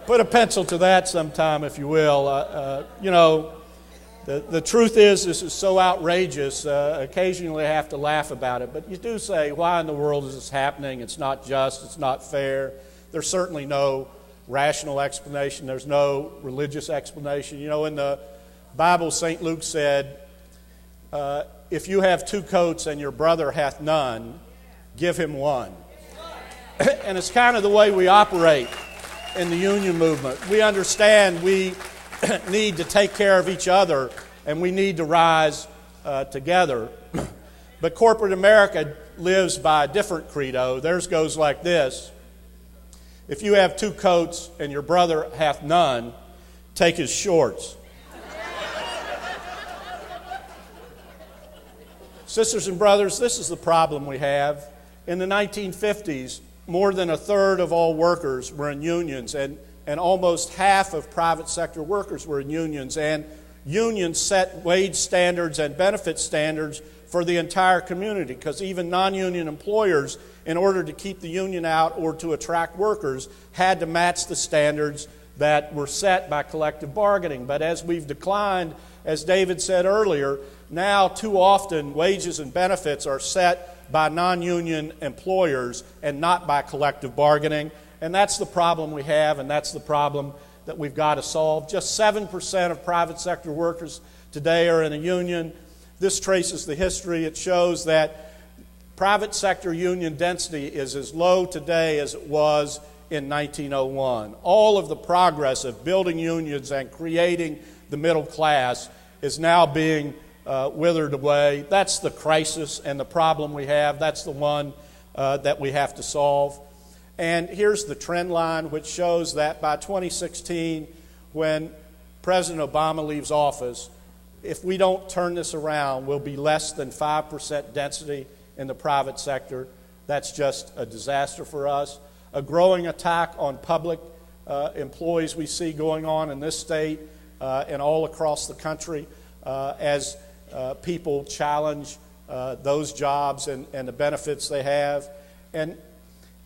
Put a pencil to that sometime, if you will. The truth is, this is so outrageous, occasionally I have to laugh about it, but you do say, why in the world is this happening? It's not just, it's not fair. There's certainly no rational explanation. There's no religious explanation. In the Bible, St. Luke said, if you have 2 coats and your brother hath none, give him one. And it's kind of the way we operate in the union movement. We understand we need to take care of each other and we need to rise together. But corporate America lives by a different credo. Theirs goes like this: if you have 2 coats and your brother hath none, take his shorts. Sisters and brothers, this is the problem we have. In the 1950s, more than a third of all workers were in unions, and almost half of private sector workers were in unions. And unions set wage standards and benefit standards for the entire community, because even non-union employers, in order to keep the union out or to attract workers, had to match the standards that were set by collective bargaining. But as we've declined, as David said earlier, now too often wages and benefits are set by non-union employers and not by collective bargaining. And that's the problem we have, and that's the problem that we've got to solve. Just 7% of private sector workers today are in a union. This traces the history. It shows that private sector union density is as low today as it was in 1901. All of the progress of building unions and creating the middle class is now being withered away. That's the crisis and the problem we have. That's the one that we have to solve. And here's the trend line, which shows that by 2016, when President Obama leaves office, if we don't turn this around, we'll be less than 5% density in the private sector. That's just a disaster for us. A growing attack on public employees we see going on in this state and all across the country as people challenge those jobs and the benefits they have. And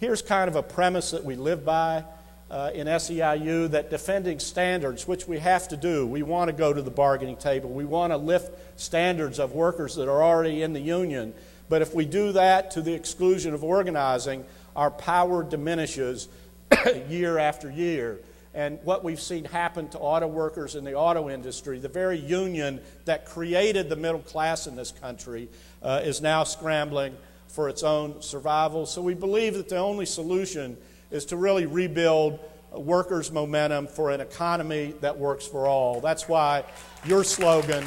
here's kind of a premise that we live by in SEIU, that defending standards, which we have to do, we want to go to the bargaining table. We want to lift standards of workers that are already in the union. But if we do that to the exclusion of organizing, our power diminishes year after year. And what we've seen happen to auto workers in the auto industry, the very union that created the middle class in this country, is now scrambling for its own survival. So we believe that the only solution is to really rebuild workers' momentum for an economy that works for all. That's why your slogan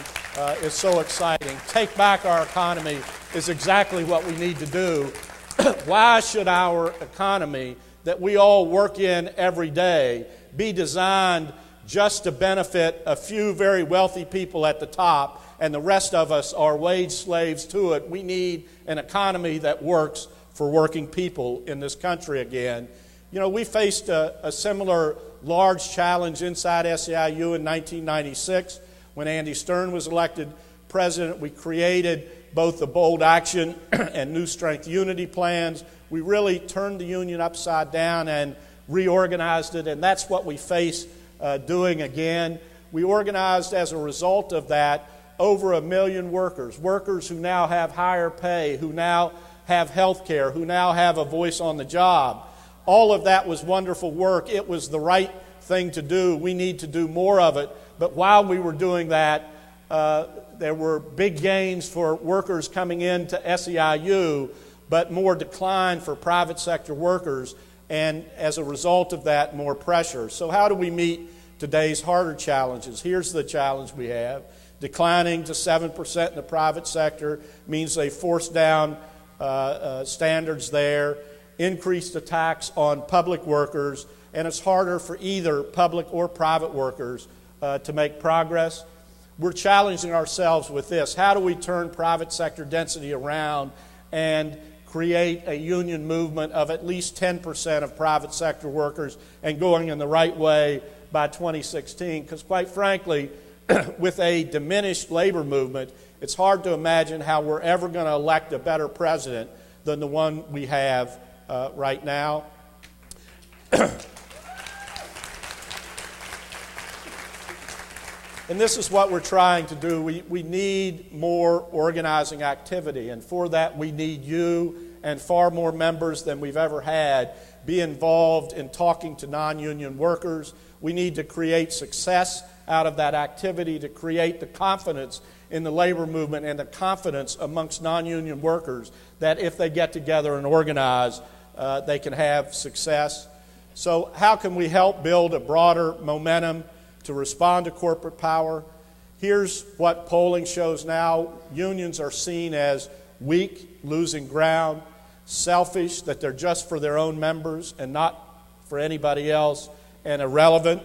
is so exciting. Take back our economy is exactly what we need to do. Why should our economy that we all work in every day be designed just to benefit a few very wealthy people at the top, and the rest of us are wage slaves to it? We need an economy that works for working people in this country again. We faced a similar large challenge inside SEIU in 1996 when Andy Stern was elected president. We created both the Bold Action and New Strength Unity plans. We really turned the union upside down and reorganized it, and that's what we face doing again. We organized as a result of that over 1 million workers who now have higher pay, who now have health care, who now have a voice on the job. All of that was wonderful work. It was the right thing to do. We need to do more of it. But while we were doing that, there were big gains for workers coming into SEIU, but more decline for private sector workers, and as a result of that, more pressure. So how do we meet today's harder challenges? Here's the challenge we have. Declining to 7% in the private sector means they force down standards there, increased attacks on public workers, and it's harder for either public or private workers to make progress. We're challenging ourselves with this. How do we turn private sector density around and create a union movement of at least 10% of private sector workers and going in the right way by 2016? Because quite frankly, with a diminished labor movement, it's hard to imagine how we're ever going to elect a better president than the one we have right now. And this is what we're trying to do. We need more organizing activity, and for that we need you and far more members than we've ever had be involved in talking to non-union workers. We need to create success out of that activity to create the confidence in the labor movement and the confidence amongst non-union workers that if they get together and organize, they can have success. So how can we help build a broader momentum to respond to corporate power? Here's what polling shows now. Unions are seen as weak, losing ground, selfish, that they're just for their own members and not for anybody else, and irrelevant.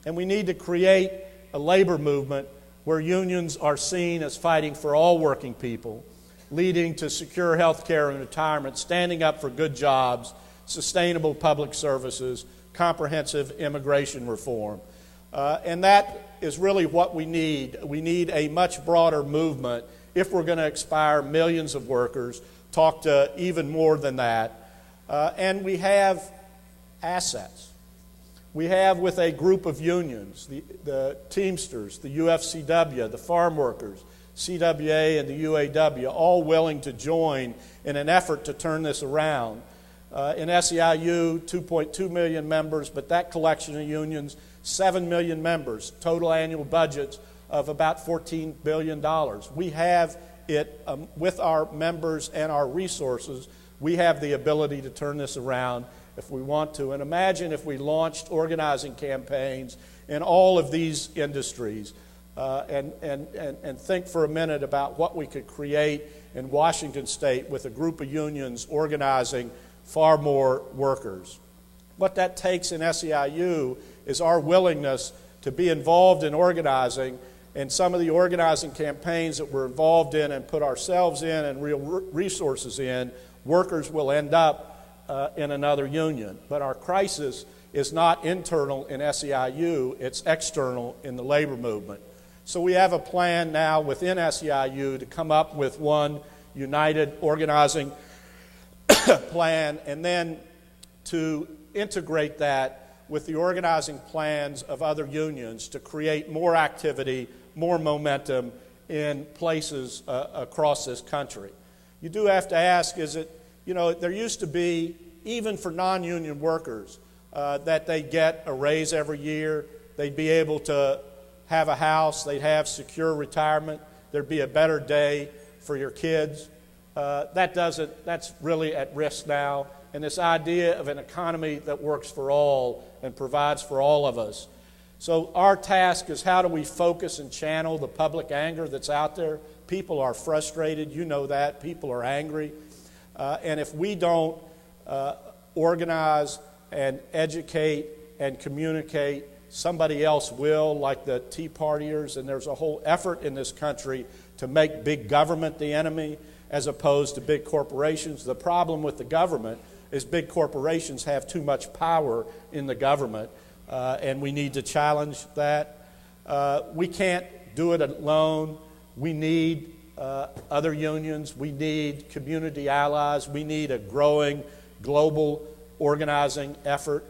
And we need to create a labor movement where unions are seen as fighting for all working people, leading to secure health care and retirement, standing up for good jobs, sustainable public services, comprehensive immigration reform. And that is really what we need. We need a much broader movement if we're going to inspire millions of workers, talk to even more than that. And we have assets. We have with a group of unions, the Teamsters, the UFCW, the farm workers, CWA, and the UAW, all willing to join in an effort to turn this around. In SEIU, 2.2 million members, but that collection of unions, 7 million members, total annual budgets of about $14 billion. We have it with our members and our resources. We have the ability to turn this around if we want to. And imagine if we launched organizing campaigns in all of these industries and think for a minute about what we could create in Washington State with a group of unions organizing far more workers. What that takes in SEIU is our willingness to be involved in organizing, and some of the organizing campaigns that we're involved in and put ourselves in and real resources in, workers will end up in another union. But our crisis is not internal in SEIU, it's external in the labor movement. So we have a plan now within SEIU to come up with one united organizing plan, and then to integrate that with the organizing plans of other unions to create more activity, more momentum in places across this country. You do have to ask, is it, there used to be, even for non-union workers, that they get a raise every year, they'd be able to have a house, they'd have secure retirement, there'd be a better day for your kids. That's really at risk now. And this idea of an economy that works for all and provides for all of us. So our task is, how do we focus and channel the public anger that's out there? People are frustrated, you know that. People are angry. And if we don't organize and educate and communicate, somebody else will, like the Tea Partiers. And there's a whole effort in this country to make big government the enemy as opposed to big corporations. The problem with the government is big corporations have too much power in the government, and we need to challenge that. We can't do it alone. We need other unions. We need community allies. We need a growing global organizing effort.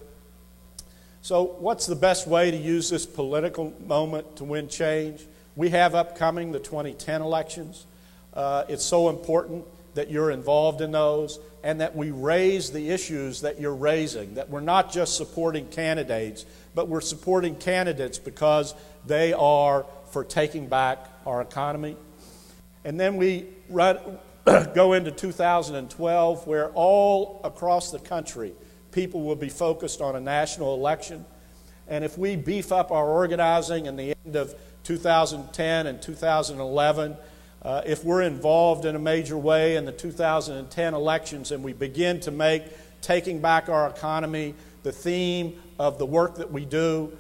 So what's the best way to use this political moment to win change? We have upcoming the 2010 elections. It's so important that you're involved in those and that we raise the issues that you're raising, that we're not just supporting candidates, but we're supporting candidates because they are for taking back our economy. And then we go into 2012, where all across the country, people will be focused on a national election. And if we beef up our organizing in the end of 2010 and 2011, if we're involved in a major way in the 2010 elections and we begin to make taking back our economy the theme of the work that we do,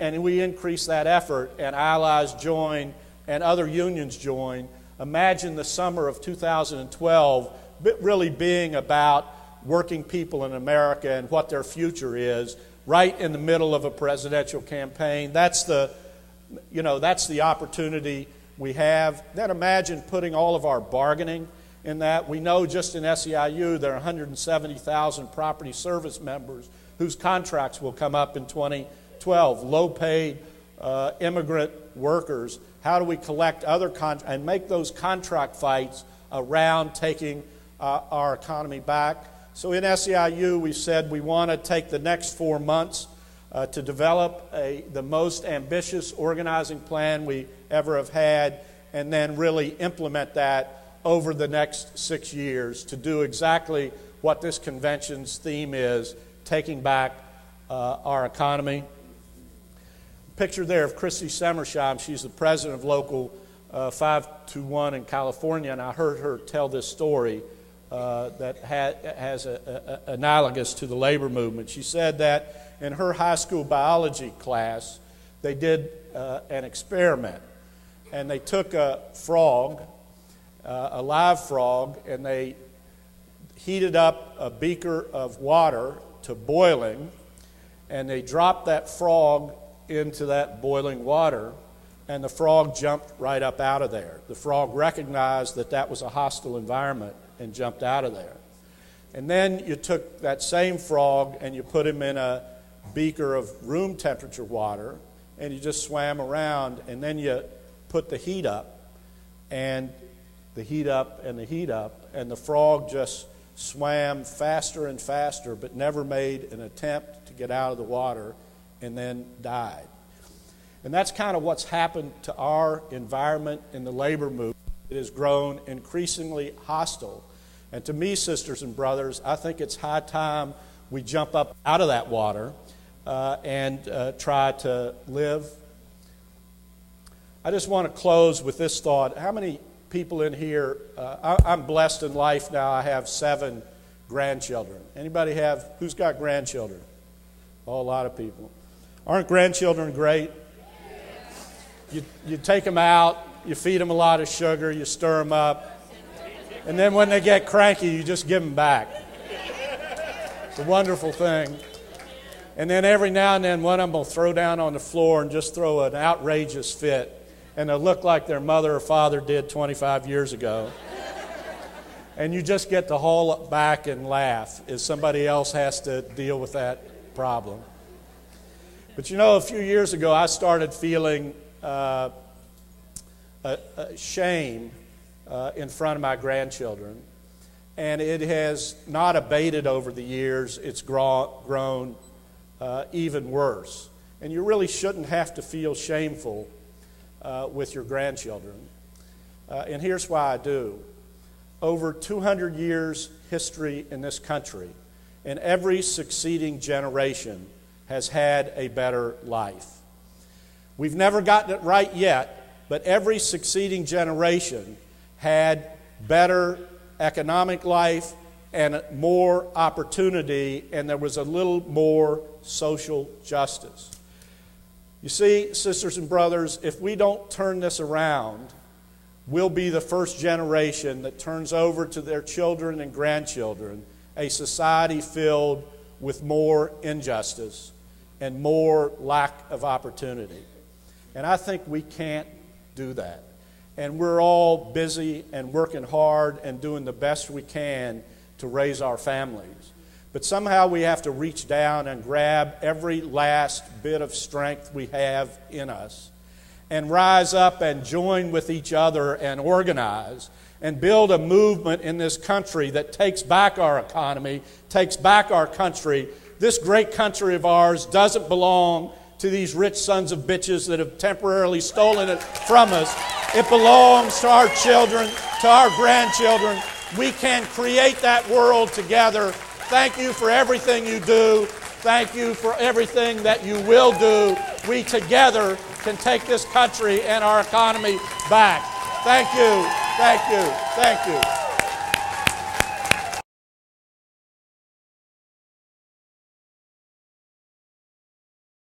and we increase that effort and allies join and other unions join, imagine the summer of 2012 really being about working people in America and what their future is, right in the middle of a presidential campaign. That's the opportunity we have. Then imagine putting all of our bargaining in that. We know just in SEIU there are 170,000 property service members whose contracts will come up in 2012, low-paid immigrant workers? How do we collect other and make those contract fights around taking our economy back? So in SEIU, we said we want to take the next 4 months to develop the most ambitious organizing plan we ever have had, and then really implement that over the next 6 years to do exactly what this convention's theme is, taking back our economy. Picture there of Christy Semmersheim. She's the president of Local 521 in California, and I heard her tell this story that has analogous to the labor movement. She said that in her high school biology class, they did an experiment, and they took a frog, a live frog, and they heated up a beaker of water to boiling, and they dropped that frog into that boiling water, and the frog jumped right up out of there. The frog recognized that that was a hostile environment and jumped out of there. And then you took that same frog and you put him in a beaker of room temperature water, and you just swam around, and then you put the heat up, and the heat up, and the heat up, and the frog just swam faster and faster, but never made an attempt to get out of the water, and then died. And that's kind of what's happened to our environment in the labor movement. It has grown increasingly hostile. And to me, sisters and brothers, I think it's high time we jump up out of that water and try to live. I just want to close with this thought. How many people in here, I'm blessed in life now, I have 7 grandchildren. Anybody who's got grandchildren? Oh, a lot of people. Aren't grandchildren great? You take them out, you feed them a lot of sugar, you stir them up, and then when they get cranky, you just give them back. It's a wonderful thing. And then every now and then, one of them will throw down on the floor and just throw an outrageous fit, and they'll look like their mother or father did 25 years ago. And you just get to haul it back and laugh as somebody else has to deal with that problem. But you know, a few years ago, I started feeling shame in front of my grandchildren, and it has not abated over the years. It's grown even worse. And you really shouldn't have to feel shameful with your grandchildren. And here's why I do. Over 200 years history in this country, and every succeeding generation has had a better life. We've never gotten it right yet, but every succeeding generation had better economic life and more opportunity, and there was a little more social justice. You see, sisters and brothers, if we don't turn this around, we'll be the first generation that turns over to their children and grandchildren a society filled with more injustice and more lack of opportunity. And I think we can't do that. And we're all busy and working hard and doing the best we can to raise our families. But somehow we have to reach down and grab every last bit of strength we have in us and rise up and join with each other and organize and build a movement in this country that takes back our economy, takes back our country. This great country of ours doesn't belong to these rich sons of bitches that have temporarily stolen it from us. It belongs to our children, to our grandchildren. We can create that world together. Thank you for everything you do. Thank you for everything that you will do. We together can take this country and our economy back. Thank you, thank you, thank you.